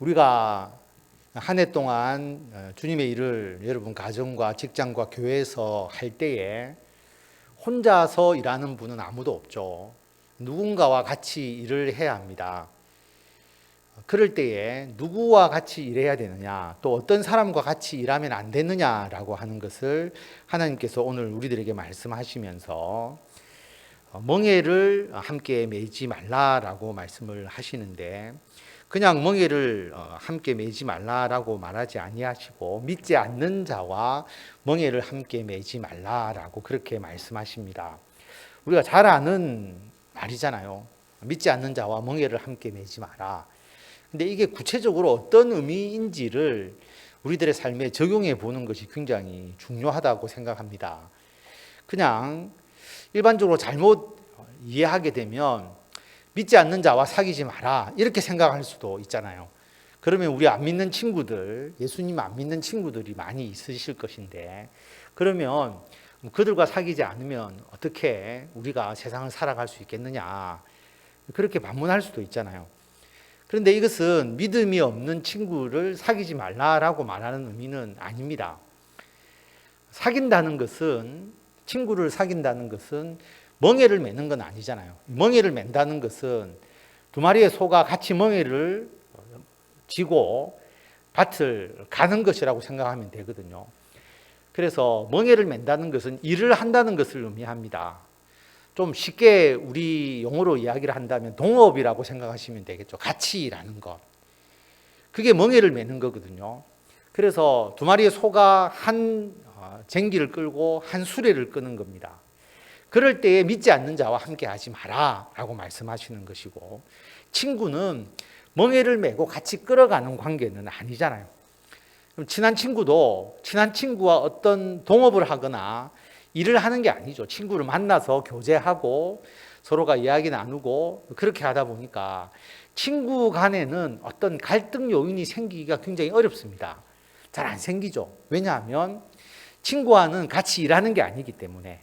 우리가 한 해 동안 주님의 일을 여러분 가정과 직장과 교회에서 할 때에 혼자서 일하는 분은 아무도 없죠. 누군가와 같이 일을 해야 합니다. 그럴 때에 누구와 같이 일해야 되느냐, 또 어떤 사람과 같이 일하면 안 되느냐라고 하는 것을 하나님께서 오늘 우리들에게 말씀하시면서 멍에를 함께 매지 말라라고 말씀을 하시는데, 그냥 멍에를 함께 매지 말라라고 말하지 아니하시고 믿지 않는 자와 멍에를 함께 매지 말라라고 그렇게 말씀하십니다. 우리가 잘 아는 말이잖아요. 믿지 않는 자와 멍에를 함께 매지 마라. 근데 이게 구체적으로 어떤 의미인지를 우리들의 삶에 적용해 보는 것이 굉장히 중요하다고 생각합니다. 그냥 일반적으로 잘못 이해하게 되면 믿지 않는 자와 사귀지 마라 이렇게 생각할 수도 있잖아요. 그러면 우리 안 믿는 친구들, 예수님 안 믿는 친구들이 많이 있으실 것인데, 그러면 그들과 사귀지 않으면 어떻게 우리가 세상을 살아갈 수 있겠느냐, 그렇게 반문할 수도 있잖아요. 그런데 이것은 믿음이 없는 친구를 사귀지 말라라고 말하는 의미는 아닙니다. 사귄다는 것은, 친구를 사귄다는 것은 멍에를 매는 건 아니잖아요. 멍에를 맨다는 것은 두 마리의 소가 같이 멍에를 지고 밭을 가는 것이라고 생각하면 되거든요. 그래서 멍에를 맨다는 것은 일을 한다는 것을 의미합니다. 좀 쉽게 우리 용어로 이야기를 한다면 동업이라고 생각하시면 되겠죠. 같이 일하는 것. 그게 멍에를 매는 거거든요. 그래서 두 마리의 소가 한 쟁기를 끌고 한 수레를 끄는 겁니다. 그럴 때에 믿지 않는 자와 함께 하지 마라 라고 말씀하시는 것이고, 친구는 멍에를 메고 같이 끌어가는 관계는 아니잖아요. 그럼 친한 친구도 친한 친구와 어떤 동업을 하거나 일을 하는 게 아니죠. 친구를 만나서 교제하고 서로가 이야기 나누고 그렇게 하다 보니까 친구 간에는 어떤 갈등 요인이 생기기가 굉장히 어렵습니다. 잘 안 생기죠. 왜냐하면 친구와는 같이 일하는 게 아니기 때문에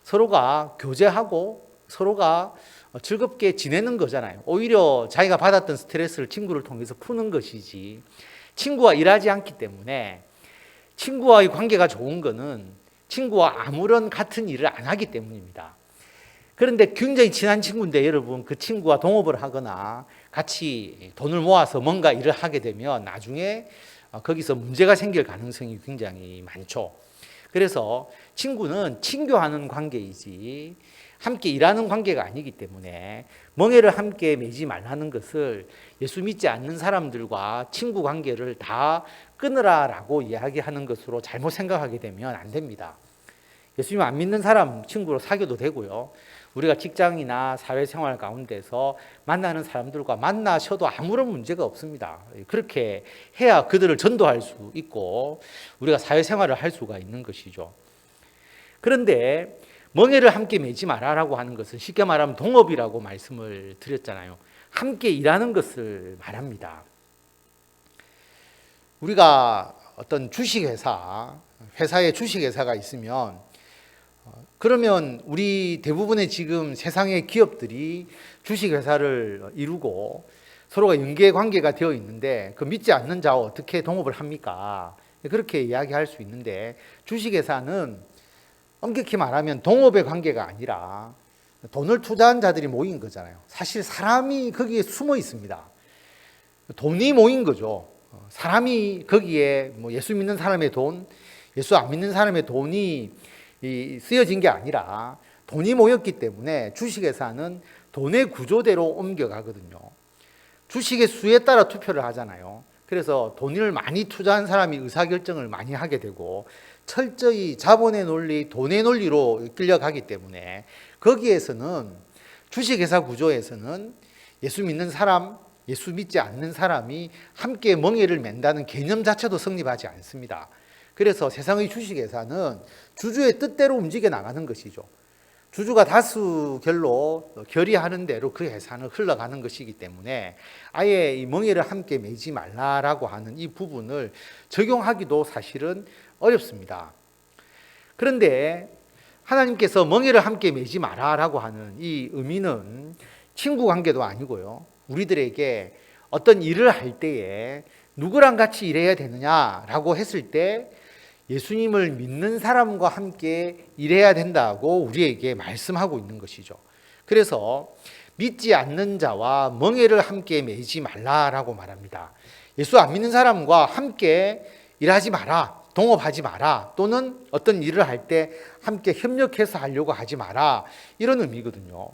서로가 교제하고 서로가 즐겁게 지내는 거잖아요. 오히려 자기가 받았던 스트레스를 친구를 통해서 푸는 것이지, 친구와 일하지 않기 때문에 친구와의 관계가 좋은 거는 친구와 아무런 같은 일을 안 하기 때문입니다. 그런데 굉장히 친한 친구인데 여러분, 그 친구와 동업을 하거나 같이 돈을 모아서 뭔가 일을 하게 되면 나중에 거기서 문제가 생길 가능성이 굉장히 많죠. 그래서 친구는 친교하는 관계이지 함께 일하는 관계가 아니기 때문에 멍에를 함께 매지 말라는 것을 예수 믿지 않는 사람들과 친구 관계를 다 끊으라라고 이야기하는 것으로 잘못 생각하게 되면 안 됩니다. 예수님 안 믿는 사람 친구로 사귀어도 되고요. 우리가 직장이나 사회생활 가운데서 만나는 사람들과 만나셔도 아무런 문제가 없습니다. 그렇게 해야 그들을 전도할 수 있고 우리가 사회생활을 할 수가 있는 것이죠. 그런데 멍에를 함께 매지 마라라고 하는 것은 쉽게 말하면 동업이라고 말씀을 드렸잖아요. 함께 일하는 것을 말합니다. 우리가 어떤 회사에 주식회사가 있으면, 그러면 우리 대부분의 지금 세상의 기업들이 주식회사를 이루고 서로가 연계관계가 되어 있는데 그 믿지 않는 자와 어떻게 동업을 합니까? 그렇게 이야기할 수 있는데, 주식회사는 엄격히 말하면 동업의 관계가 아니라 돈을 투자한 자들이 모인 거잖아요. 사실 사람이 거기에 숨어 있습니다. 돈이 모인 거죠. 사람이 거기에 예수 믿는 사람의 돈, 예수 안 믿는 사람의 돈이 쓰여진 게 아니라 돈이 모였기 때문에 주식회사는 돈의 구조대로 옮겨가거든요. 주식의 수에 따라 투표를 하잖아요. 그래서 돈을 많이 투자한 사람이 의사결정을 많이 하게 되고 철저히 자본의 논리, 돈의 논리로 끌려가기 때문에 거기에서는, 주식회사 구조에서는 예수 믿는 사람, 예수 믿지 않는 사람이 함께 멍에를 맨다는 개념 자체도 성립하지 않습니다. 그래서 세상의 주식회사는 주주의 뜻대로 움직여 나가는 것이죠. 주주가 다수결로 결의하는 대로 그 회사는 흘러가는 것이기 때문에 아예 이 멍에를 함께 매지 말라라고 하는 이 부분을 적용하기도 사실은 어렵습니다. 그런데 하나님께서 멍에를 함께 매지 마라라고 하는 이 의미는 친구 관계도 아니고요. 우리들에게 어떤 일을 할 때에 누구랑 같이 일해야 되느냐라고 했을 때 예수님을 믿는 사람과 함께 일해야 된다고 우리에게 말씀하고 있는 것이죠. 그래서 믿지 않는 자와 멍에를 함께 매지 말라라고 말합니다. 예수 안 믿는 사람과 함께 일하지 마라, 동업하지 마라, 또는 어떤 일을 할 때 함께 협력해서 하려고 하지 마라, 이런 의미거든요.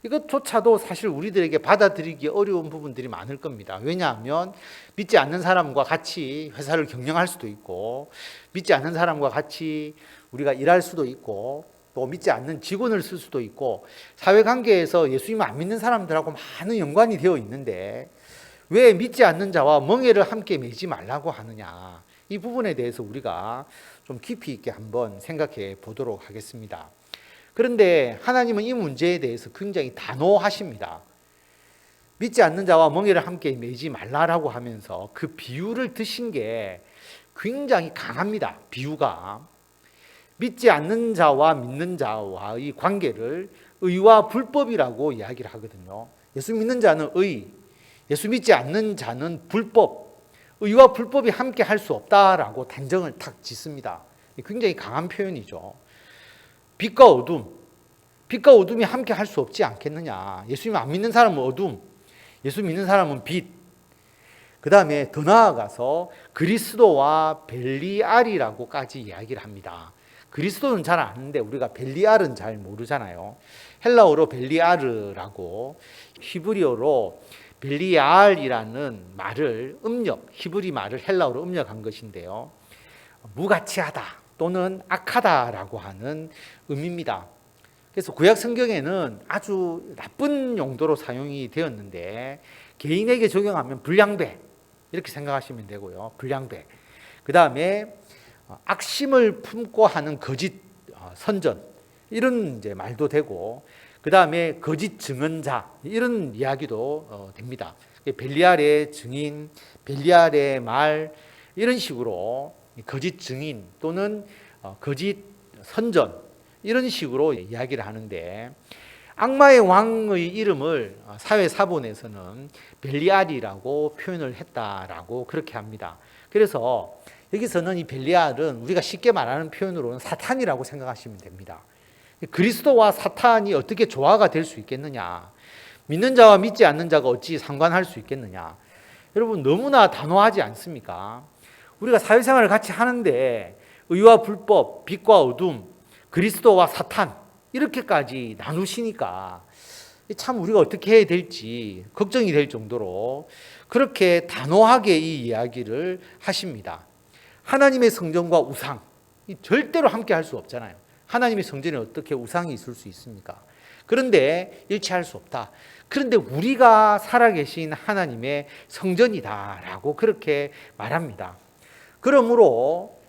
이것조차도 사실 우리들에게 받아들이기 어려운 부분들이 많을 겁니다. 왜냐하면 믿지 않는 사람과 같이 회사를 경영할 수도 있고, 믿지 않는 사람과 같이 우리가 일할 수도 있고, 또 믿지 않는 직원을 쓸 수도 있고, 사회관계에서 예수님을 안 믿는 사람들하고 많은 연관이 되어 있는데 왜 믿지 않는 자와 멍에를 함께 매지 말라고 하느냐, 이 부분에 대해서 우리가 좀 깊이 있게 한번 생각해 보도록 하겠습니다. 그런데 하나님은 이 문제에 대해서 굉장히 단호하십니다. 믿지 않는 자와 멍에를 함께 매지 말라라고 하면서 그 비유를 드신 게 굉장히 강합니다. 비유가 믿지 않는 자와 믿는 자와의 관계를 의와 불법이라고 이야기를 하거든요. 예수 믿는 자는 의, 예수 믿지 않는 자는 불법, 의와 불법이 함께 할 수 없다라고 단정을 탁 짓습니다. 굉장히 강한 표현이죠. 빛과 어둠, 빛과 어둠이 함께 할 수 없지 않겠느냐. 예수님 안 믿는 사람은 어둠, 예수 믿는 사람은 빛. 그 다음에 더 나아가서 그리스도와 벨리알이라고까지 이야기를 합니다. 그리스도는 잘 아는데 우리가 벨리알은 잘 모르잖아요. 헬라어로 벨리아르라고, 히브리어로 벨리알이라는 말을 히브리 말을 헬라어로 음력한 것인데요. 무가치하다 또는 악하다라고 하는 의미입니다. 그래서 구약 성경에는 아주 나쁜 용도로 사용이 되었는데 개인에게 적용하면 불량배 이렇게 생각하시면 되고요. 불량배. 그 다음에 악심을 품고 하는 거짓 선전, 이런 이제 말도 되고, 그 다음에 거짓 증언자, 이런 이야기도 됩니다. 벨리알의 증인, 벨리알의 말, 이런 식으로 거짓 증인 또는 거짓 선전, 이런 식으로 이야기를 하는데, 악마의 왕의 이름을 사회사본에서는 벨리알이라고 표현을 했다라고 그렇게 합니다. 그래서 여기서는 이 벨리알은 우리가 쉽게 말하는 표현으로는 사탄이라고 생각하시면 됩니다. 그리스도와 사탄이 어떻게 조화가 될 수 있겠느냐, 믿는 자와 믿지 않는 자가 어찌 상관할 수 있겠느냐. 여러분, 너무나 단호하지 않습니까? 우리가 사회생활을 같이 하는데 의와 불법, 빛과 어둠, 그리스도와 사탄, 이렇게까지 나누시니까 참 우리가 어떻게 해야 될지 걱정이 될 정도로 그렇게 단호하게 이 이야기를 하십니다. 하나님의 성전과 우상, 절대로 함께 할 수 없잖아요. 하나님의 성전에 어떻게 우상이 있을 수 있습니까? 그런데 일치할 수 없다. 그런데 우리가 살아계신 하나님의 성전이다라고 그렇게 말합니다. 그러므로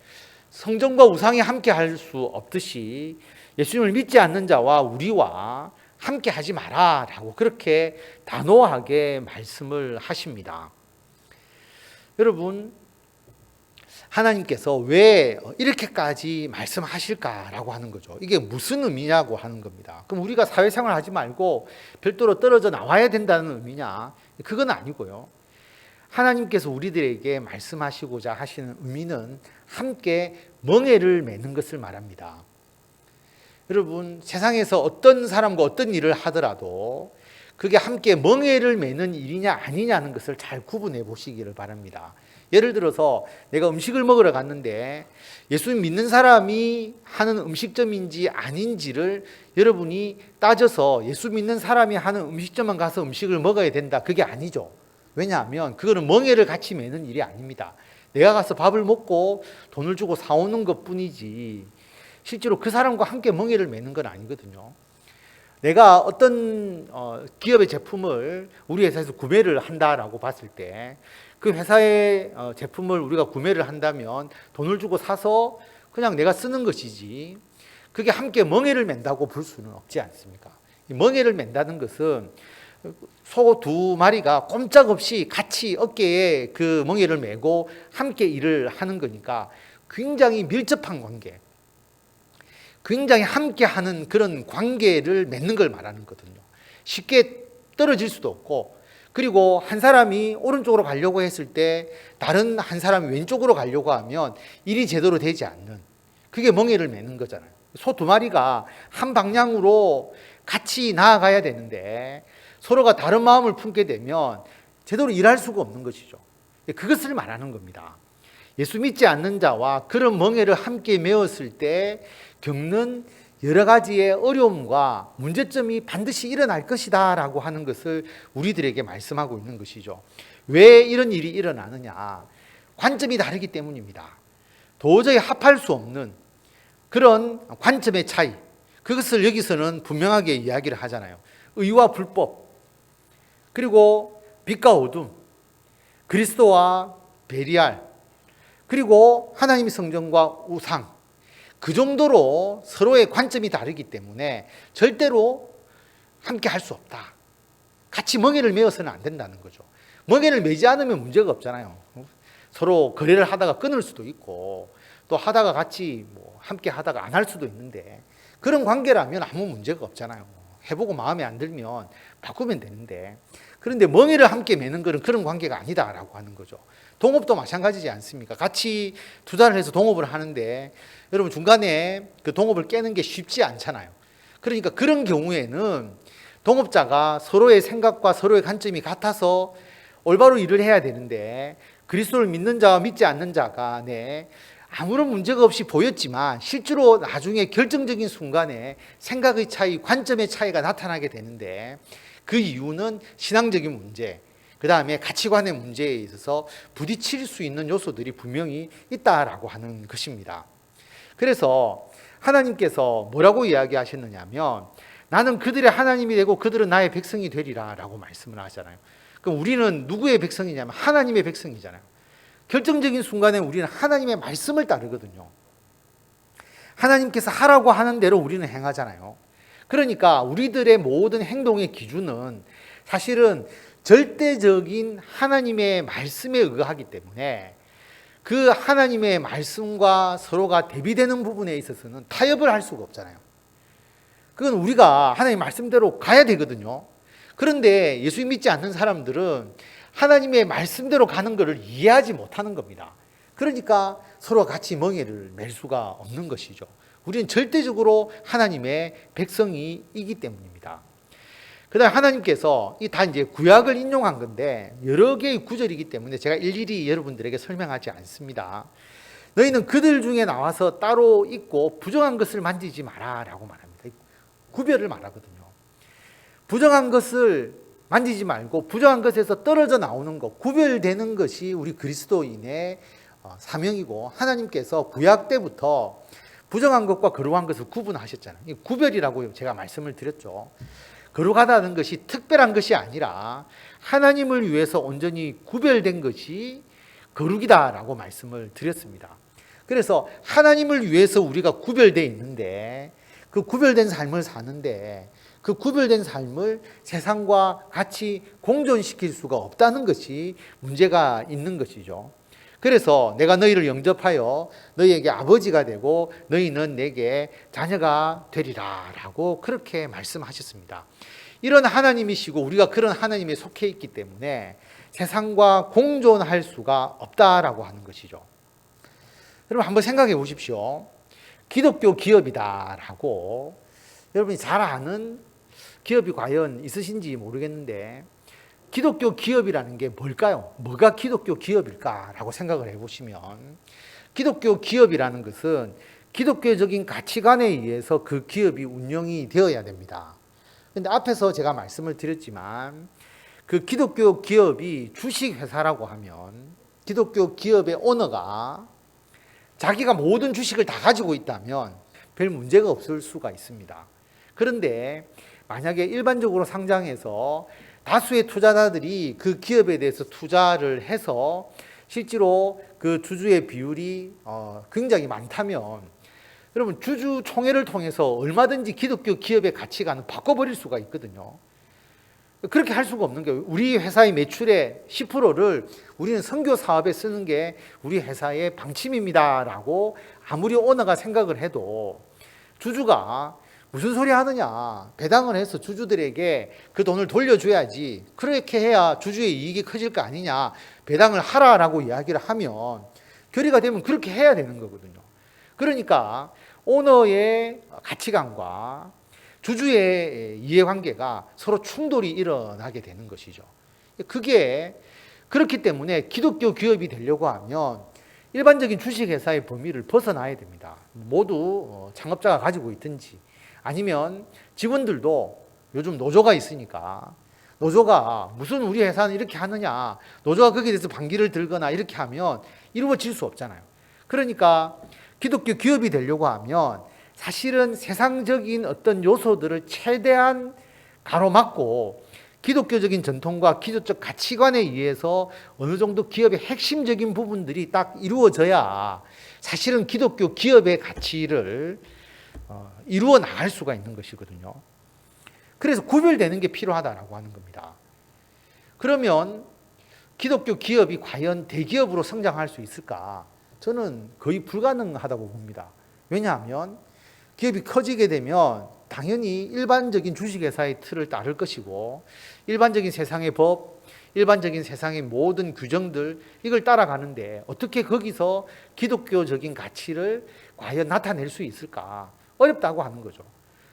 성전과 우상이 함께 할 수 없듯이 예수님을 믿지 않는 자와 우리와 함께 하지 마라라고 그렇게 단호하게 말씀을 하십니다. 여러분, 하나님께서 왜 이렇게까지 말씀하실까라고 하는 거죠. 이게 무슨 의미냐고 하는 겁니다. 그럼 우리가 사회생활 하지 말고 별도로 떨어져 나와야 된다는 의미냐? 그건 아니고요. 하나님께서 우리들에게 말씀하시고자 하시는 의미는 함께 멍에를 매는 것을 말합니다. 여러분, 세상에서 어떤 사람과 어떤 일을 하더라도 그게 함께 멍에를 매는 일이냐 아니냐는 것을 잘 구분해 보시기를 바랍니다. 예를 들어서 내가 음식을 먹으러 갔는데 예수님 믿는 사람이 하는 음식점인지 아닌지를 여러분이 따져서 예수 믿는 사람이 하는 음식점만 가서 음식을 먹어야 된다, 그게 아니죠. 왜냐하면 그거는 멍에를 같이 매는 일이 아닙니다. 내가 가서 밥을 먹고 돈을 주고 사오는 것뿐이지 실제로 그 사람과 함께 멍에를 매는 건 아니거든요. 내가 어떤 기업의 제품을 우리 회사에서 구매를 한다라고 봤을 때 그 회사의 제품을 우리가 구매를 한다면 돈을 주고 사서 그냥 내가 쓰는 것이지 그게 함께 멍에를 맨다고 볼 수는 없지 않습니까? 이 멍에를 맨다는 것은 소 두 마리가 꼼짝없이 같이 어깨에 그 멍에를 메고 함께 일을 하는 거니까 굉장히 밀접한 관계, 굉장히 함께하는 그런 관계를 맺는 걸 말하는 거거든요. 쉽게 떨어질 수도 없고 그리고 한 사람이 오른쪽으로 가려고 했을 때 다른 한 사람이 왼쪽으로 가려고 하면 일이 제대로 되지 않는, 그게 멍에를 매는 거잖아요. 소 두 마리가 한 방향으로 같이 나아가야 되는데 서로가 다른 마음을 품게 되면 제대로 일할 수가 없는 것이죠. 그것을 말하는 겁니다. 예수 믿지 않는 자와 그런 멍에를 함께 메었을 때 겪는 여러 가지의 어려움과 문제점이 반드시 일어날 것이다 라고 하는 것을 우리들에게 말씀하고 있는 것이죠. 왜 이런 일이 일어나느냐? 관점이 다르기 때문입니다. 도저히 합할 수 없는 그런 관점의 차이, 그것을 여기서는 분명하게 이야기를 하잖아요. 의와 불법, 그리고 빛과 어둠, 그리스도와 베리알, 그리고 하나님의 성전과 우상, 그 정도로 서로의 관점이 다르기 때문에 절대로 함께 할 수 없다. 같이 멍에를 메어서는 안 된다는 거죠. 멍에를 메지 않으면 문제가 없잖아요. 서로 거래를 하다가 끊을 수도 있고 또 하다가 같이 함께 하다가 안 할 수도 있는데 그런 관계라면 아무 문제가 없잖아요. 해보고 마음에 안 들면 바꾸면 되는데, 그런데 멍에를 함께 매는 것은 그런 관계가 아니다라고 하는 거죠. 동업도 마찬가지지 않습니까? 같이 투자를 해서 동업을 하는데 여러분 중간에 그 동업을 깨는 게 쉽지 않잖아요. 그러니까 그런 경우에는 동업자가 서로의 생각과 서로의 관점이 같아서 올바로 일을 해야 되는데, 그리스도를 믿는 자와 믿지 않는 자가 아무런 문제가 없이 보였지만 실제로 나중에 결정적인 순간에 생각의 차이, 관점의 차이가 나타나게 되는데, 그 이유는 신앙적인 문제, 그 다음에 가치관의 문제에 있어서 부딪힐 수 있는 요소들이 분명히 있다라고 하는 것입니다. 그래서 하나님께서 뭐라고 이야기하셨느냐면, 나는 그들의 하나님이 되고 그들은 나의 백성이 되리라 라고 말씀을 하잖아요. 그럼 우리는 누구의 백성이냐면 하나님의 백성이잖아요. 결정적인 순간에 우리는 하나님의 말씀을 따르거든요. 하나님께서 하라고 하는 대로 우리는 행하잖아요. 그러니까 우리들의 모든 행동의 기준은 사실은 절대적인 하나님의 말씀에 의하기 때문에 그 하나님의 말씀과 서로가 대비되는 부분에 있어서는 타협을 할 수가 없잖아요. 그건 우리가 하나님 말씀대로 가야 되거든요. 그런데 예수 믿지 않는 사람들은 하나님의 말씀대로 가는 것을 이해하지 못하는 겁니다. 그러니까 서로 같이 멍에를 맬 수가 없는 것이죠. 우리는 절대적으로 하나님의 백성이기 때문입니다. 그 다음에 하나님께서 이 다 이제 구약을 인용한 건데 여러 개의 구절이기 때문에 제가 일일이 여러분들에게 설명하지 않습니다. 너희는 그들 중에 나와서 따로 있고 부정한 것을 만지지 마라 라고 말합니다. 구별을 말하거든요. 부정한 것을 만지지 말고 부정한 것에서 떨어져 나오는 것, 구별되는 것이 우리 그리스도인의 사명이고, 하나님께서 구약 때부터 부정한 것과 거룩한 것을 구분하셨잖아요. 이 구별이라고 제가 말씀을 드렸죠. 거룩하다는 것이 특별한 것이 아니라 하나님을 위해서 온전히 구별된 것이 거룩이다라고 말씀을 드렸습니다. 그래서 하나님을 위해서 우리가 구별되어 있는데 그 구별된 삶을 사는데 그 구별된 삶을 세상과 같이 공존시킬 수가 없다는 것이 문제가 있는 것이죠. 그래서 내가 너희를 영접하여 너희에게 아버지가 되고 너희는 내게 자녀가 되리라 라고 그렇게 말씀하셨습니다. 이런 하나님이시고 우리가 그런 하나님에 속해 있기 때문에 세상과 공존할 수가 없다라고 하는 것이죠. 여러분 한번 생각해 보십시오. 기독교 기업이다라고 여러분이 잘 아는 기업이 과연 있으신지 모르겠는데, 기독교 기업이라는 게 뭘까요? 뭐가 기독교 기업일까라고 생각을 해보시면, 기독교 기업이라는 것은 기독교적인 가치관에 의해서 그 기업이 운영이 되어야 됩니다. 그런데 앞에서 제가 말씀을 드렸지만 그 기독교 기업이 주식회사라고 하면 기독교 기업의 오너가 자기가 모든 주식을 다 가지고 있다면 별 문제가 없을 수가 있습니다. 그런데 만약에 일반적으로 상장해서 다수의 투자자들이 그 기업에 대해서 투자를 해서 실제로 그 주주의 비율이 굉장히 많다면 여러분 주주총회를 통해서 얼마든지 기독교 기업의 가치관을 바꿔버릴 수가 있거든요. 그렇게 할 수가 없는 게, 우리 회사의 매출의 10%를 우리는 선교 사업에 쓰는 게 우리 회사의 방침입니다 라고 아무리 오너가 생각을 해도 주주가 무슨 소리 하느냐. 배당을 해서 주주들에게 그 돈을 돌려줘야지. 그렇게 해야 주주의 이익이 커질 거 아니냐. 배당을 하라라고 이야기를 하면 결의가 되면 그렇게 해야 되는 거거든요. 그러니까 오너의 가치관과 주주의 이해관계가 서로 충돌이 일어나게 되는 것이죠. 그게 그렇기 때문에 기독교 기업이 되려고 하면 일반적인 주식회사의 범위를 벗어나야 됩니다. 모두 창업자가 가지고 있든지 아니면 직원들도 요즘 노조가 있으니까 노조가 무슨 우리 회사는 이렇게 하느냐, 노조가 거기에 대해서 반기를 들거나 이렇게 하면 이루어질 수 없잖아요. 그러니까 기독교 기업이 되려고 하면 사실은 세상적인 어떤 요소들을 최대한 가로막고 기독교적인 전통과 기독적 가치관에 의해서 어느 정도 기업의 핵심적인 부분들이 딱 이루어져야 사실은 기독교 기업의 가치를 이루어 나갈 수가 있는 것이거든요. 그래서 구별되는 게 필요하다라고 하는 겁니다. 그러면 기독교 기업이 과연 대기업으로 성장할 수 있을까? 저는 거의 불가능하다고 봅니다. 왜냐하면 기업이 커지게 되면 당연히 일반적인 주식회사의 틀을 따를 것이고 일반적인 세상의 법, 일반적인 세상의 모든 규정들 이걸 따라가는데 어떻게 거기서 기독교적인 가치를 과연 나타낼 수 있을까? 어렵다고 하는 거죠.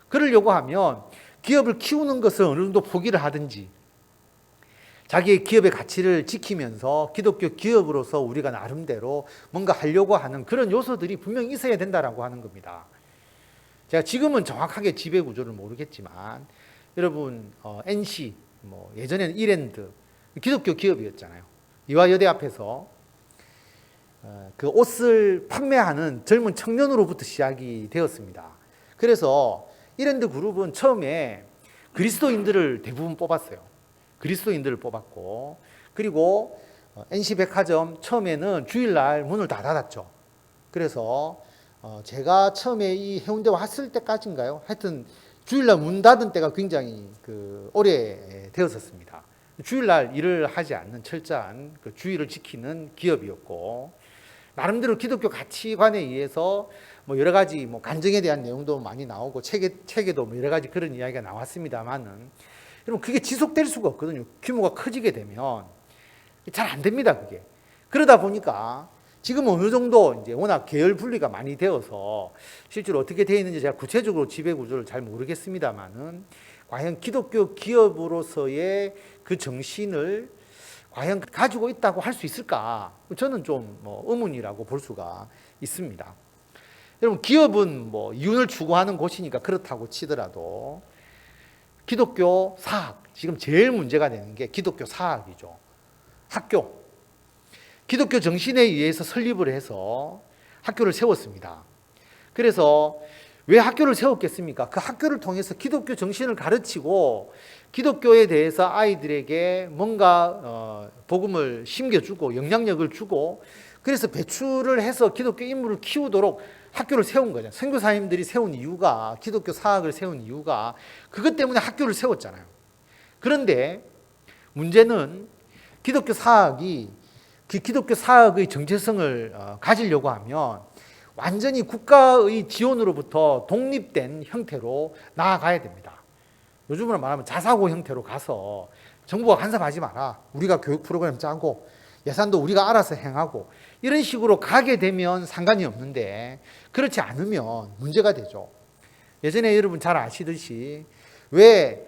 그러려고 하면 기업을 키우는 것을 어느 정도 포기를 하든지 자기의 기업의 가치를 지키면서 기독교 기업으로서 우리가 나름대로 뭔가 하려고 하는 그런 요소들이 분명히 있어야 된다라고 하는 겁니다. 제가 지금은 정확하게 지배 구조를 모르겠지만 여러분 NC 예전에는 이랜드 기독교 기업이었잖아요. 이화여대 앞에서 그 옷을 판매하는 젊은 청년으로부터 시작이 되었습니다. 그래서 이랜드 그룹은 처음에 그리스도인들을 대부분 뽑았어요. 그리스도인들을 뽑았고 그리고 NC백화점 처음에는 주일날 문을 다 닫았죠. 그래서 제가 처음에 이 해운대 왔을 때까지인가요? 하여튼 주일날 문 닫은 때가 굉장히 오래 되었었습니다. 주일날 일을 하지 않는 철저한 그 주의를 지키는 기업이었고 나름대로 기독교 가치관에 의해서 여러 가지 간증에 대한 내용도 많이 나오고 책에도 여러 가지 그런 이야기가 나왔습니다만은 여러분 그게 지속될 수가 없거든요. 규모가 커지게 되면 잘 안 됩니다. 그게 그러다 보니까 지금 어느 정도 이제 워낙 계열 분리가 많이 되어서 실제로 어떻게 되어 있는지 제가 구체적으로 지배 구조를 잘 모르겠습니다만은 과연 기독교 기업으로서의 그 정신을 과연 가지고 있다고 할 수 있을까? 저는 좀 의문이라고 볼 수가 있습니다. 여러분 기업은 이윤을 추구하는 곳이니까 그렇다고 치더라도 기독교 사학, 지금 제일 문제가 되는 게 기독교 사학이죠. 학교. 기독교 정신에 의해서 설립을 해서 학교를 세웠습니다. 그래서 왜 학교를 세웠겠습니까? 그 학교를 통해서 기독교 정신을 가르치고 기독교에 대해서 아이들에게 뭔가 복음을 심겨주고 영향력을 주고 그래서 배출을 해서 기독교 인물을 키우도록 학교를 세운 거죠. 선교사님들이 세운 이유가 기독교 사학을 세운 이유가 그것 때문에 학교를 세웠잖아요. 그런데 문제는 기독교 사학이 그 기독교 사학의 정체성을 가지려고 하면 완전히 국가의 지원으로부터 독립된 형태로 나아가야 됩니다. 요즘으로 말하면 자사고 형태로 가서 정부가 간섭하지 마라. 우리가 교육 프로그램 짜고 예산도 우리가 알아서 행하고 이런 식으로 가게 되면 상관이 없는데 그렇지 않으면 문제가 되죠. 예전에 여러분 잘 아시듯이 왜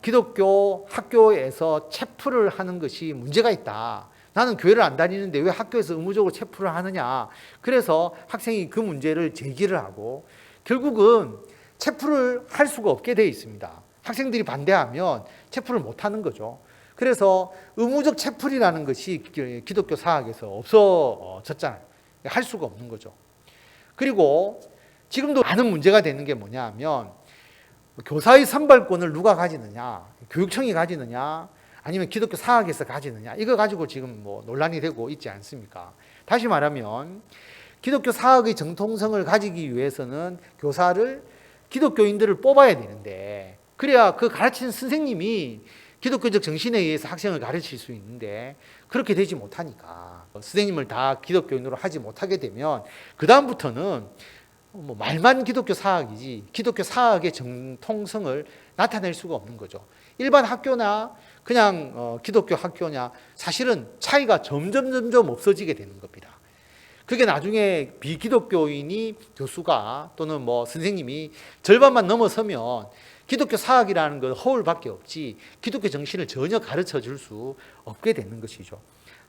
기독교 학교에서 체프를 하는 것이 문제가 있다. 나는 교회를 안 다니는데 왜 학교에서 의무적으로 체프를 하느냐. 그래서 학생이 그 문제를 제기를 하고 결국은 체프를 할 수가 없게 되어 있습니다. 학생들이 반대하면 체프를 못 하는 거죠. 그래서 의무적 체풀이라는 것이 기독교 사학에서 없어졌잖아요. 할 수가 없는 거죠. 그리고 지금도 많은 문제가 되는 게 뭐냐 하면 교사의 선발권을 누가 가지느냐, 교육청이 가지느냐, 아니면 기독교 사학에서 가지느냐, 이거 가지고 지금 논란이 되고 있지 않습니까? 다시 말하면 기독교 사학의 정통성을 가지기 위해서는 교사를 기독교인들을 뽑아야 되는데 그래야 그 가르치는 선생님이 기독교적 정신에 의해서 학생을 가르칠 수 있는데 그렇게 되지 못하니까 선생님을 다 기독교인으로 하지 못하게 되면 그 다음부터는 뭐 말만 기독교 사학이지 기독교 사학의 정통성을 나타낼 수가 없는 거죠. 일반 학교나 그냥 기독교 학교냐 사실은 차이가 점점 없어지게 되는 겁니다. 그게 나중에 비기독교인이 교수가 또는 뭐 선생님이 절반만 넘어서면 기독교 사학이라는 건 허울밖에 없지 기독교 정신을 전혀 가르쳐 줄 수 없게 되는 것이죠.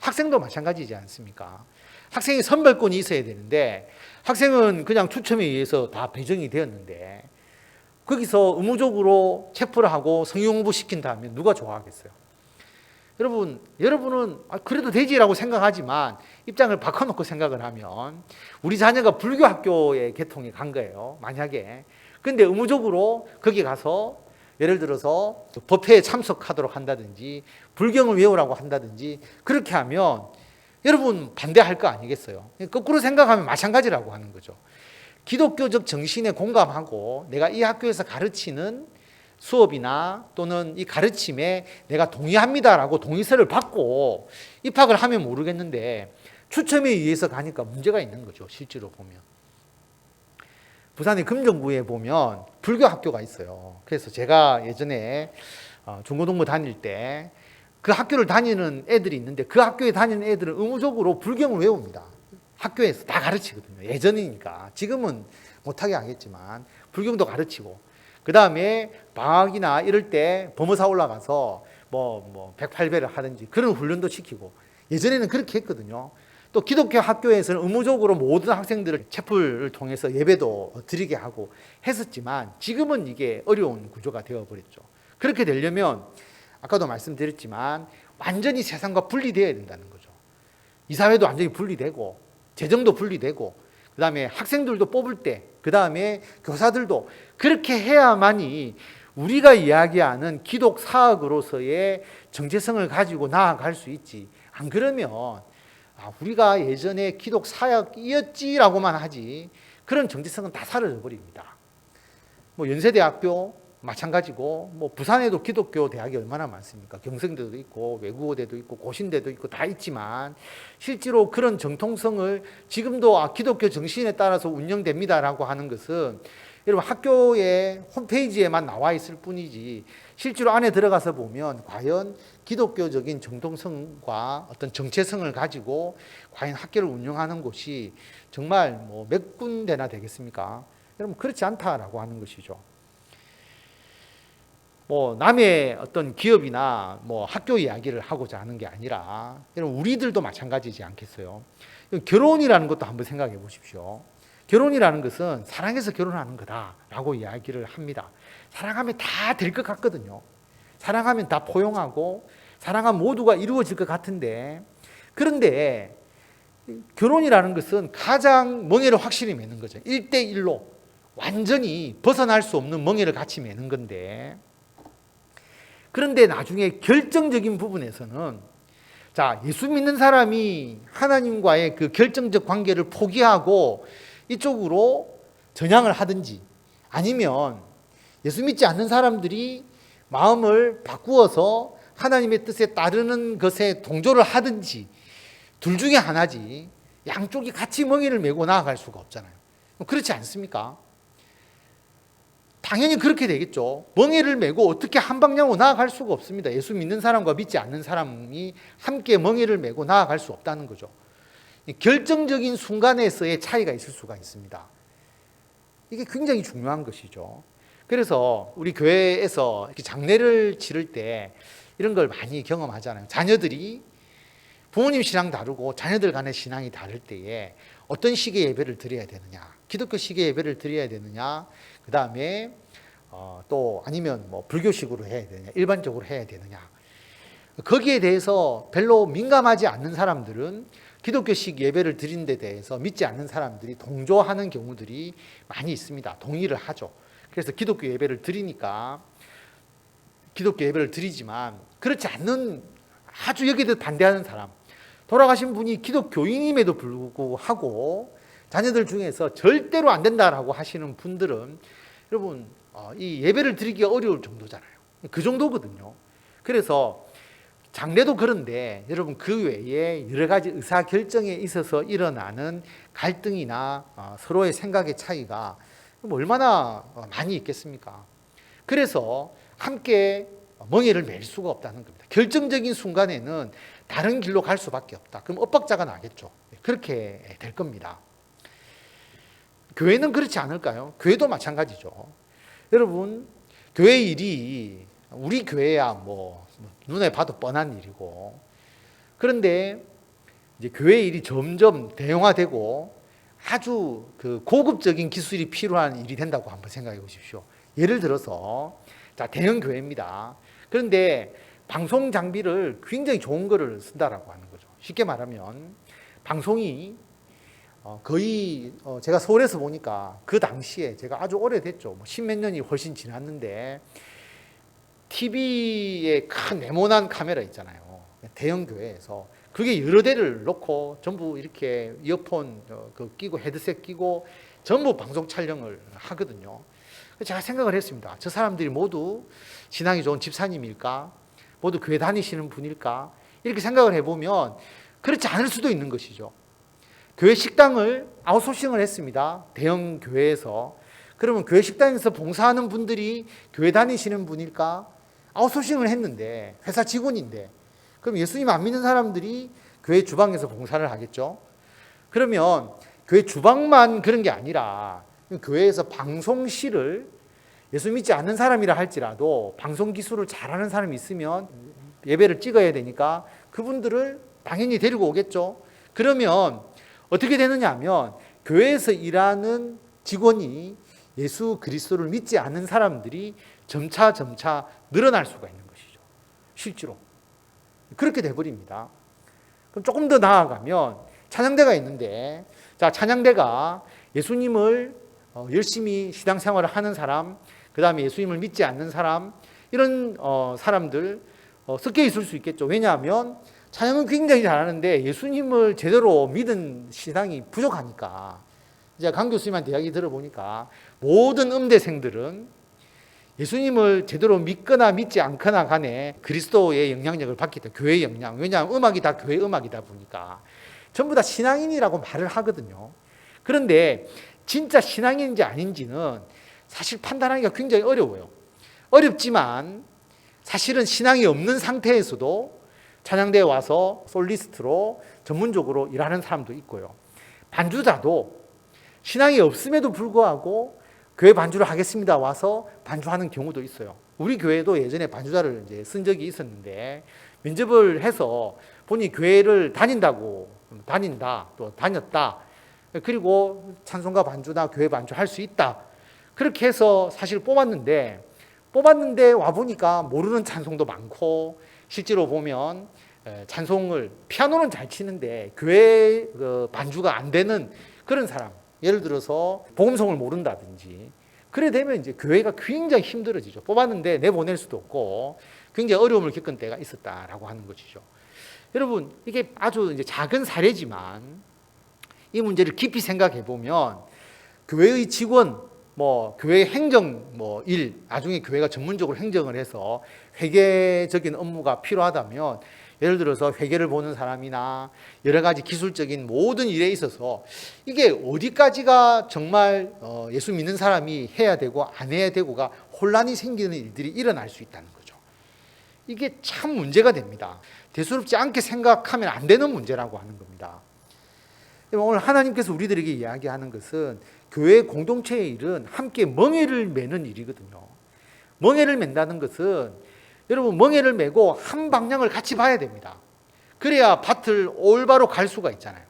학생도 마찬가지지 않습니까? 학생이 선별권이 있어야 되는데 학생은 그냥 추첨에 의해서 다 배정이 되었는데 거기서 의무적으로 체포를 하고 성경 공부 시킨다면 누가 좋아하겠어요? 여러분은 그래도 되지라고 생각하지만 입장을 바꿔놓고 생각을 하면 우리 자녀가 불교 학교에 개통이 간 거예요. 만약에. 근데 의무적으로 거기 가서 예를 들어서 법회에 참석하도록 한다든지 불경을 외우라고 한다든지 그렇게 하면 여러분 반대할 거 아니겠어요? 거꾸로 생각하면 마찬가지라고 하는 거죠. 기독교적 정신에 공감하고 내가 이 학교에서 가르치는 수업이나 또는 이 가르침에 내가 동의합니다라고 동의서를 받고 입학을 하면 모르겠는데 추첨에 의해서 가니까 문제가 있는 거죠. 실제로 보면. 부산의 금정구에 보면 불교 학교가 있어요. 그래서 제가 예전에 중고등부 다닐 때 그 학교를 다니는 애들이 있는데 그 학교에 다니는 애들은 의무적으로 불경을 외웁니다. 학교에서 다 가르치거든요. 예전이니까. 지금은 못하게 하겠지만 불경도 가르치고 그 다음에 방학이나 이럴 때 범어사 올라가서 뭐 108배를 하든지 그런 훈련도 시키고 예전에는 그렇게 했거든요. 또 기독교 학교에서는 의무적으로 모든 학생들을 채플을 통해서 예배도 드리게 하고 했었지만 지금은 이게 어려운 구조가 되어버렸죠. 그렇게 되려면 아까도 말씀드렸지만 완전히 세상과 분리되어야 된다는 거죠. 이사회도 완전히 분리되고 재정도 분리되고 그 다음에 학생들도 뽑을 때 그 다음에 교사들도 그렇게 해야만이 우리가 이야기하는 기독 사학으로서의 정체성을 가지고 나아갈 수 있지. 안 그러면 우리가 예전에 기독 사학이었지라고만 하지 그런 정체성은 다 사라져 버립니다. 뭐 연세대학교 마찬가지고 뭐 부산에도 기독교 대학이 얼마나 많습니까? 경성대도 있고 외국어대도 있고 고신대도 있고 다 있지만 실제로 그런 정통성을 지금도 기독교 정신에 따라서 운영됩니다라고 하는 것은 여러분 학교의 홈페이지에만 나와 있을 뿐이지 실제로 안에 들어가서 보면 과연 기독교적인 정통성과 어떤 정체성을 가지고 과연 학교를 운영하는 곳이 정말 뭐 몇 군데나 되겠습니까? 여러분 그렇지 않다라고 하는 것이죠. 뭐 남의 어떤 기업이나 뭐 학교 이야기를 하고자 하는 게 아니라 여러분 우리들도 마찬가지지 않겠어요? 결혼이라는 것도 한번 생각해 보십시오. 결혼이라는 것은 사랑해서 결혼하는 거다라고 이야기를 합니다. 사랑하면 다 될 것 같거든요. 사랑하면 다 포용하고 사랑하면 모두가 이루어질 것 같은데 그런데 결혼이라는 것은 가장 멍에를 확실히 매는 거죠. 1대1로 완전히 벗어날 수 없는 멍에를 같이 매는 건데 그런데 나중에 결정적인 부분에서는 자, 예수 믿는 사람이 하나님과의 그 결정적 관계를 포기하고 이쪽으로 전향을 하든지 아니면 예수 믿지 않는 사람들이 마음을 바꾸어서 하나님의 뜻에 따르는 것에 동조를 하든지 둘 중에 하나지 양쪽이 같이 멍에를 메고 나아갈 수가 없잖아요. 그렇지 않습니까? 당연히 그렇게 되겠죠. 멍에를 메고 어떻게 한 방향으로 나아갈 수가 없습니다. 예수 믿는 사람과 믿지 않는 사람이 함께 멍에를 메고 나아갈 수 없다는 거죠. 결정적인 순간에서의 차이가 있을 수가 있습니다. 이게 굉장히 중요한 것이죠. 그래서 우리 교회에서 이렇게 장례를 치를 때 이런 걸 많이 경험하잖아요. 자녀들이 부모님 신앙 다르고 자녀들 간의 신앙이 다를 때에 어떤 식의 예배를 드려야 되느냐, 기독교 식의 예배를 드려야 되느냐, 그 다음에 또 아니면 뭐 불교식으로 해야 되느냐, 일반적으로 해야 되느냐. 거기에 대해서 별로 민감하지 않는 사람들은 기독교식 예배를 드린 데 대해서 믿지 않는 사람들이 동조하는 경우들이 많이 있습니다. 동의를 하죠. 그래서 기독교 예배를 드리니까 기독교 예배를 드리지만 그렇지 않는 아주 여기에 반대하는 사람, 돌아가신 분이 기독교인임에도 불구하고 자녀들 중에서 절대로 안 된다라고 하시는 분들은 여러분 이 예배를 드리기가 어려울 정도잖아요. 그 정도거든요. 그래서 장래도 그런데 여러분 그 외에 여러 가지 의사결정에 있어서 일어나는 갈등이나 서로의 생각의 차이가 얼마나 많이 있겠습니까? 그래서 함께 멍에를 맬 수가 없다는 겁니다. 결정적인 순간에는 다른 길로 갈 수밖에 없다. 그럼 엇박자가 나겠죠. 그렇게 될 겁니다. 교회는 그렇지 않을까요? 교회도 마찬가지죠. 여러분, 교회 일이 우리 교회야 뭐 눈에 봐도 뻔한 일이고, 그런데 이제 교회 일이 점점 대형화되고 아주 그 고급적인 기술이 필요한 일이 된다고 한번 생각해 보십시오. 예를 들어서 자, 대형 교회입니다. 그런데 방송 장비를 굉장히 좋은 거를 쓴다라고 하는 거죠. 쉽게 말하면 방송이 거의 제가 서울에서 보니까 그 당시에 제가 아주 오래됐죠. 뭐 십몇 년이 훨씬 지났는데 TV에 큰 네모난 카메라 있잖아요. 대형 교회에서 그게 여러 대를 놓고 전부 이렇게 이어폰 끼고 헤드셋 끼고 전부 방송 촬영을 하거든요. 제가 생각을 했습니다. 저 사람들이 모두 신앙이 좋은 집사님일까? 모두 교회 다니시는 분일까? 이렇게 생각을 해보면 그렇지 않을 수도 있는 것이죠. 교회 식당을 아웃소싱을 했습니다. 대형 교회에서. 그러면 교회 식당에서 봉사하는 분들이 교회 다니시는 분일까? 아웃소싱을 했는데 회사 직원인데 그럼 예수님 안 믿는 사람들이 교회 주방에서 봉사를 하겠죠. 그러면 교회 주방만 그런 게 아니라 교회에서 방송실을 예수 믿지 않는 사람이라 할지라도 방송 기술을 잘하는 사람이 있으면 예배를 찍어야 되니까 그분들을 당연히 데리고 오겠죠. 그러면 어떻게 되느냐 하면 교회에서 일하는 직원이 예수 그리스도를 믿지 않는 사람들이 점차 늘어날 수가 있는 것이죠. 실제로. 그렇게 돼버립니다. 그럼 조금 더 나아가면 찬양대가 있는데, 자, 찬양대가 예수님을 열심히 신앙생활을 하는 사람, 그 다음에 예수님을 믿지 않는 사람, 이런 사람들 섞여 있을 수 있겠죠. 왜냐하면 찬양은 굉장히 잘하는데 예수님을 제대로 믿은 신앙이 부족하니까. 이제 강 교수님한테 이야기 들어보니까 모든 음대생들은 예수님을 제대로 믿거나 믿지 않거나 간에 그리스도의 영향력을 받기 때문에 교회의 영향. 왜냐하면 음악이 다 교회 음악이다 보니까 전부 다 신앙인이라고 말을 하거든요. 그런데 진짜 신앙인인지 아닌지는 사실 판단하기가 굉장히 어려워요. 어렵지만 사실은 신앙이 없는 상태에서도 찬양대에 와서 솔리스트로 전문적으로 일하는 사람도 있고요. 반주자도 신앙이 없음에도 불구하고 교회 반주를 하겠습니다 와서 반주하는 경우도 있어요. 우리 교회도 예전에 반주자를 이제 쓴 적이 있었는데 면접을 해서 본인이 교회를 다닌다, 또 다녔다. 그리고 찬송가 반주나 교회 반주 할 수 있다. 그렇게 해서 사실 뽑았는데 와보니까 모르는 찬송도 많고 실제로 보면 찬송을 피아노는 잘 치는데 교회 반주가 안 되는 그런 사람, 예를 들어서 복음성을 모른다든지 그래 되면 이제 교회가 굉장히 힘들어지죠. 뽑았는데 내보낼 수도 없고 굉장히 어려움을 겪은 때가 있었다라고 하는 것이죠. 여러분, 이게 아주 이제 작은 사례지만 이 문제를 깊이 생각해 보면 교회의 직원, 교회 행정 일, 나중에 교회가 전문적으로 행정을 해서 회계적인 업무가 필요하다면 예를 들어서 회계를 보는 사람이나 여러 가지 기술적인 모든 일에 있어서 이게 어디까지가 정말 예수 믿는 사람이 해야 되고 안 해야 되고가 혼란이 생기는 일들이 일어날 수 있다는 거죠. 이게 참 문제가 됩니다. 대수롭지 않게 생각하면 안 되는 문제라고 하는 겁니다. 오늘 하나님께서 우리들에게 이야기하는 것은 교회 공동체의 일은 함께 멍에를 매는 일이거든요. 멍에를 맨다는 것은 여러분 멍에를 메고 한 방향을 같이 봐야 됩니다. 그래야 밭을 올바로 갈 수가 있잖아요.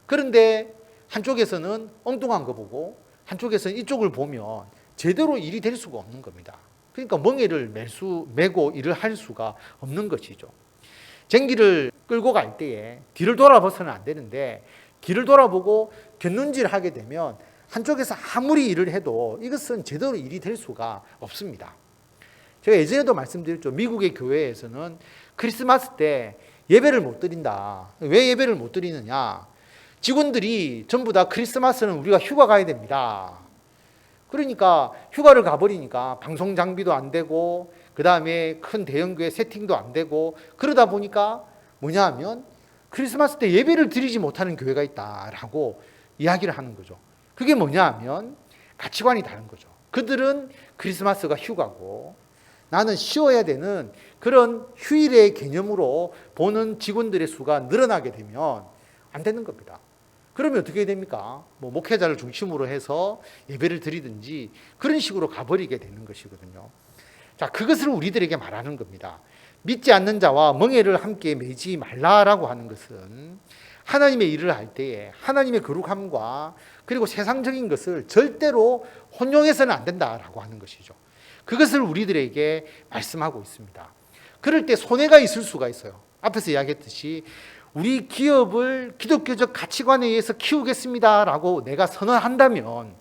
그런데 한쪽에서는 엉뚱한 거 보고 한쪽에서는 이쪽을 보면 제대로 일이 될 수가 없는 겁니다. 그러니까 멍에를 메고 일을 할 수가 없는 것이죠. 쟁기를 끌고 갈 때에 뒤를 돌아봐서는 안 되는데 길을 돌아보고 곁눈질을 하게 되면 한쪽에서 아무리 일을 해도 이것은 제대로 일이 될 수가 없습니다. 제가 예전에도 말씀드렸죠. 미국의 교회에서는 크리스마스 때 예배를 못 드린다. 왜 예배를 못 드리느냐? 직원들이 전부 다 크리스마스는 우리가 휴가 가야 됩니다. 그러니까 휴가를 가버리니까 방송 장비도 안 되고 그 다음에 큰 대형교회 세팅도 안 되고 그러다 보니까 뭐냐 하면 크리스마스 때 예배를 드리지 못하는 교회가 있다라고 이야기를 하는 거죠. 그게 뭐냐 하면 가치관이 다른 거죠. 그들은 크리스마스가 휴가고 나는 쉬어야 되는 그런 휴일의 개념으로 보는 직원들의 수가 늘어나게 되면 안 되는 겁니다. 그러면 어떻게 됩니까? 뭐 목회자를 중심으로 해서 예배를 드리든지 그런 식으로 가버리게 되는 것이거든요. 자, 그것을 우리들에게 말하는 겁니다. 믿지 않는 자와 멍에를 함께 매지 말라라고 하는 것은 하나님의 일을 할 때에 하나님의 거룩함과 그리고 세상적인 것을 절대로 혼용해서는 안 된다라고 하는 것이죠. 그것을 우리들에게 말씀하고 있습니다. 그럴 때 손해가 있을 수가 있어요. 앞에서 이야기했듯이 우리 기업을 기독교적 가치관에 의해서 키우겠습니다라고 내가 선언한다면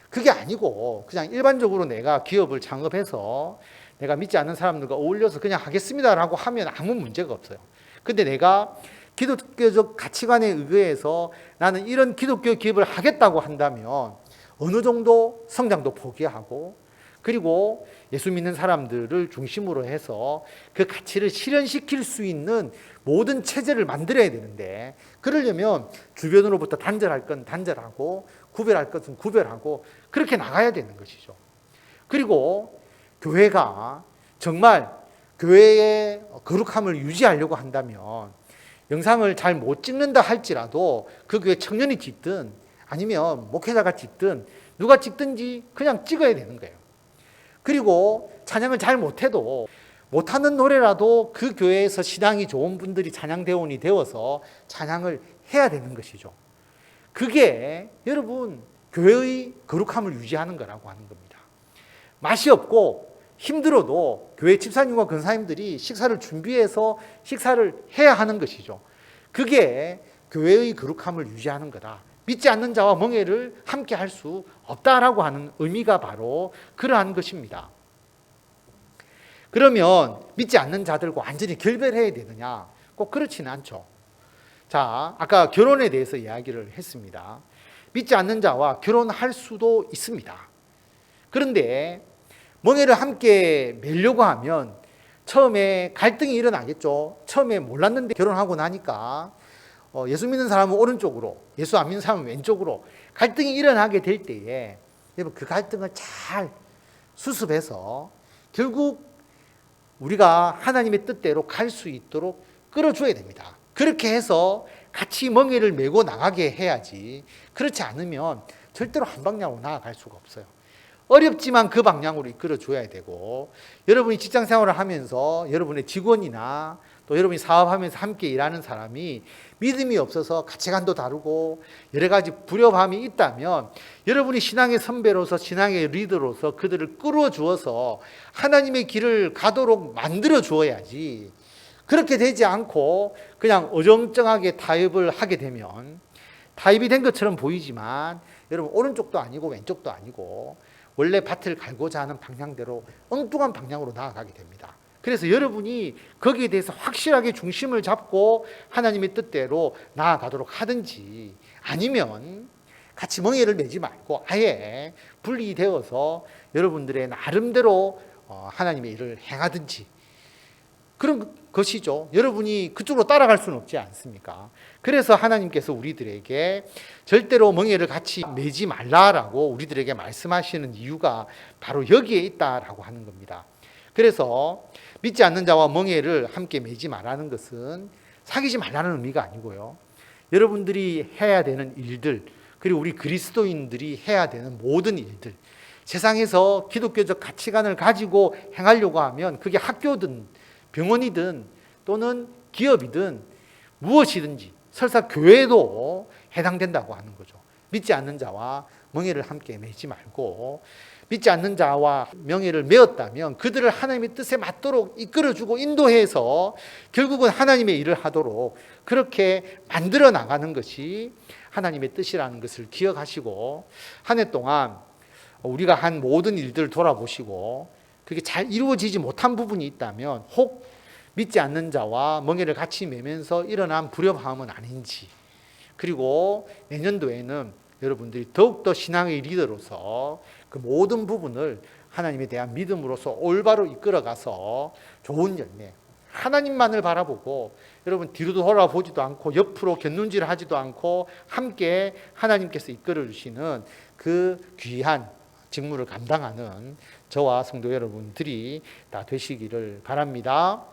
그게 아니고 그냥 일반적으로 내가 기업을 창업해서 내가 믿지 않는 사람들과 어울려서 그냥 하겠습니다라고 하면 아무 문제가 없어요. 근데 내가 기독교적 가치관에 의해서 나는 이런 기독교 기업을 하겠다고 한다면 어느 정도 성장도 포기하고 그리고 예수 믿는 사람들을 중심으로 해서 그 가치를 실현시킬 수 있는 모든 체제를 만들어야 되는데 그러려면 주변으로부터 단절할 건 단절하고 구별할 것은 구별하고 그렇게 나가야 되는 것이죠. 그리고 교회가 정말 교회의 거룩함을 유지하려고 한다면 영상을 잘 못 찍는다 할지라도 그 교회 청년이 찍든 아니면 목회자가 찍든 누가 찍든지 그냥 찍어야 되는 거예요. 그리고 찬양을 잘 못해도 못하는 노래라도 그 교회에서 신앙이 좋은 분들이 찬양대원이 되어서 찬양을 해야 되는 것이죠. 그게 여러분 교회의 거룩함을 유지하는 거라고 하는 겁니다. 맛이 없고 힘들어도 교회 집사님과 권사님들이 식사를 준비해서 식사를 해야 하는 것이죠. 그게 교회의 거룩함을 유지하는 거다. 믿지 않는 자와 멍에를 함께 할 수 없다라고 하는 의미가 바로 그러한 것입니다. 그러면 믿지 않는 자들과 완전히 결별해야 되느냐? 꼭 그렇지는 않죠. 자, 아까 결혼에 대해서 이야기를 했습니다. 믿지 않는 자와 결혼할 수도 있습니다. 그런데 멍에를 함께 매려고 하면 처음에 갈등이 일어나겠죠. 처음에 몰랐는데 결혼하고 나니까 예수 믿는 사람은 오른쪽으로, 예수 안 믿는 사람은 왼쪽으로 갈등이 일어나게 될 때에 여러분 그 갈등을 잘 수습해서 결국 우리가 하나님의 뜻대로 갈 수 있도록 끌어줘야 됩니다. 그렇게 해서 같이 멍에를 메고 나가게 해야지 그렇지 않으면 절대로 한 방향으로 나아갈 수가 없어요. 어렵지만 그 방향으로 이끌어줘야 되고 여러분이 직장 생활을 하면서 여러분의 직원이나 또 여러분이 사업하면서 함께 일하는 사람이 믿음이 없어서 가치관도 다르고 여러 가지 불협함이 있다면 여러분이 신앙의 선배로서 신앙의 리더로서 그들을 끌어주어서 하나님의 길을 가도록 만들어 주어야지 그렇게 되지 않고 그냥 어정쩡하게 타협을 하게 되면 타협이 된 것처럼 보이지만 여러분 오른쪽도 아니고 왼쪽도 아니고 원래 밭을 갈고자 하는 방향대로 엉뚱한 방향으로 나아가게 됩니다. 그래서 여러분이 거기에 대해서 확실하게 중심을 잡고 하나님의 뜻대로 나아가도록 하든지 아니면 같이 멍에를 매지 말고 아예 분리되어서 여러분들의 나름대로 하나님의 일을 행하든지 그런 것이죠. 여러분이 그쪽으로 따라갈 수는 없지 않습니까? 그래서 하나님께서 우리들에게 절대로 멍에를 같이 매지 말라라고 우리들에게 말씀하시는 이유가 바로 여기에 있다라고 하는 겁니다. 그래서 믿지 않는 자와 멍에를 함께 매지 말라는 것은 사귀지 말라는 의미가 아니고요. 여러분들이 해야 되는 일들, 그리고 우리 그리스도인들이 해야 되는 모든 일들, 세상에서 기독교적 가치관을 가지고 행하려고 하면 그게 학교든 병원이든 또는 기업이든 무엇이든지 설사 교회도 해당된다고 하는 거죠. 믿지 않는 자와 멍에를 함께 매지 말고 믿지 않는 자와 멍에를 메었다면 그들을 하나님의 뜻에 맞도록 이끌어주고 인도해서 결국은 하나님의 일을 하도록 그렇게 만들어 나가는 것이 하나님의 뜻이라는 것을 기억하시고 한 해 동안 우리가 한 모든 일들을 돌아보시고 그게 잘 이루어지지 못한 부분이 있다면 혹 믿지 않는 자와 멍에를 같이 매면서 일어난 불협화음은 아닌지 그리고 내년도에는 여러분들이 더욱더 신앙의 리더로서 그 모든 부분을 하나님에 대한 믿음으로서 올바로 이끌어가서 좋은 열매, 하나님만을 바라보고 여러분 뒤로 돌아보지도 않고 옆으로 곁눈질을 하지도 않고 함께 하나님께서 이끌어 주시는 그 귀한 직무를 감당하는 저와 성도 여러분들이 다 되시기를 바랍니다.